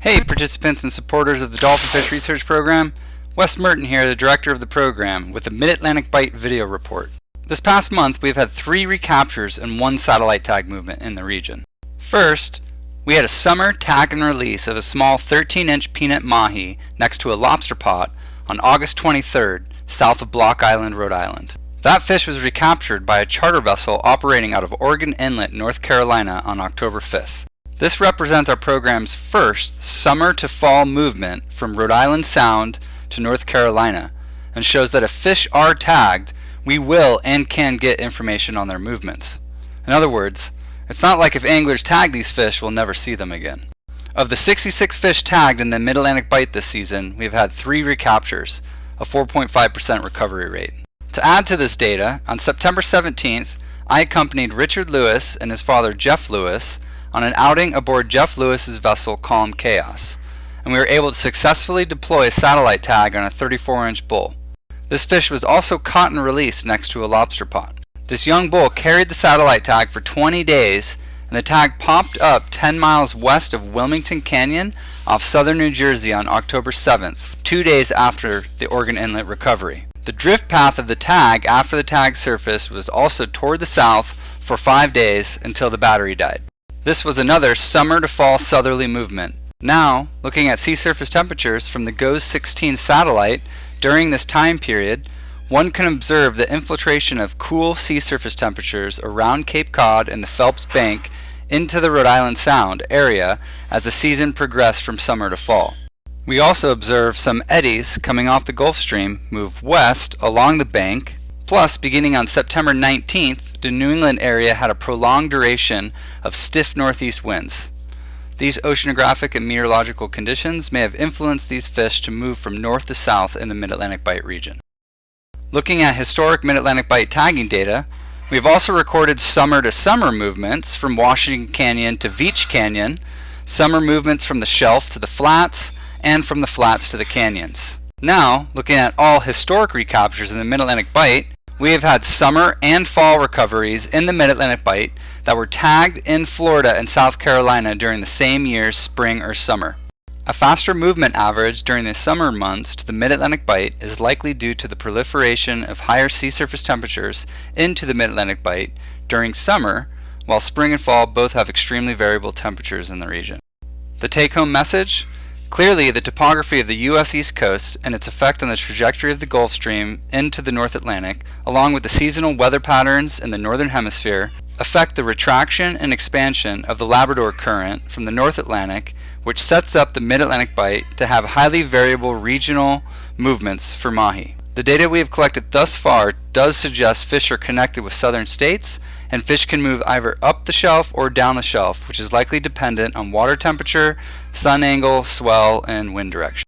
Hey participants and supporters of the Dolphinfish Research Program, Wes Merton here, the director of the program, with the Mid-Atlantic Bight video report. This past month we've had 3 recaptures and 1 satellite tag movement in the region. First, we had a summer tag and release of a small 13-inch peanut mahi next to a lobster pot on August 23rd, south of Block Island, Rhode Island. That fish was recaptured by a charter vessel operating out of Oregon Inlet, North Carolina on October 5th. This represents our program's first summer to fall movement from Rhode Island Sound to North Carolina and shows that if fish are tagged, we will and can get information on their movements. In other words, it's not like if anglers tag these fish, we'll never see them again. Of the 66 fish tagged in the Mid-Atlantic Bight this season, we've had 3 recaptures, a 4.5% recovery rate. To add to this data, on September 17th, I accompanied Richard Lewis and his father Geof Lewis on an outing aboard Geof Lewis's vessel Calm Chaos, and we were able to successfully deploy a satellite tag on a 34-inch bull. This fish was also caught and released next to a lobster pot. This young bull carried the satellite tag for 20 days, and the tag popped up 10 miles west of Wilmington Canyon off southern New Jersey on October 7th, 2 days after the Oregon Inlet recovery. The drift path of the tag after the tag surfaced was also toward the south for 5 days until the battery died. This was another summer to fall southerly movement. Now, looking at sea surface temperatures from the GOES 16 satellite during this time period, one can observe the infiltration of cool sea surface temperatures around Cape Cod and the Phelps Bank into the Rhode Island Sound area as the season progressed from summer to fall. We also observed some eddies coming off the Gulf Stream move west along the bank. Plus, beginning on September 19th, the New England area had a prolonged duration of stiff northeast winds. These oceanographic and meteorological conditions may have influenced these fish to move from north to south in the Mid-Atlantic Bight region. Looking at historic Mid-Atlantic Bight tagging data, we have also recorded summer to summer movements from Washington Canyon to Veach Canyon, summer movements from the shelf to the flats, and from the flats to the canyons. Now, looking at all historic recaptures in the Mid-Atlantic Bight, we have had summer and fall recoveries in the Mid-Atlantic Bight that were tagged in Florida and South Carolina during the same year's spring or summer. A faster movement average during the summer months to the Mid-Atlantic Bight is likely due to the proliferation of higher sea surface temperatures into the Mid-Atlantic Bight during summer, while spring and fall both have extremely variable temperatures in the region. The take-home message? Clearly, the topography of the U.S. East Coast and its effect on the trajectory of the Gulf Stream into the North Atlantic, along with the seasonal weather patterns in the Northern Hemisphere, affect the retraction and expansion of the Labrador Current from the North Atlantic, which sets up the Mid-Atlantic Bight to have highly variable regional movements for mahi. The data we have collected thus far does suggest fish are connected with southern states, and fish can move either up the shelf or down the shelf, which is likely dependent on water temperature, sun angle, swell, and wind direction.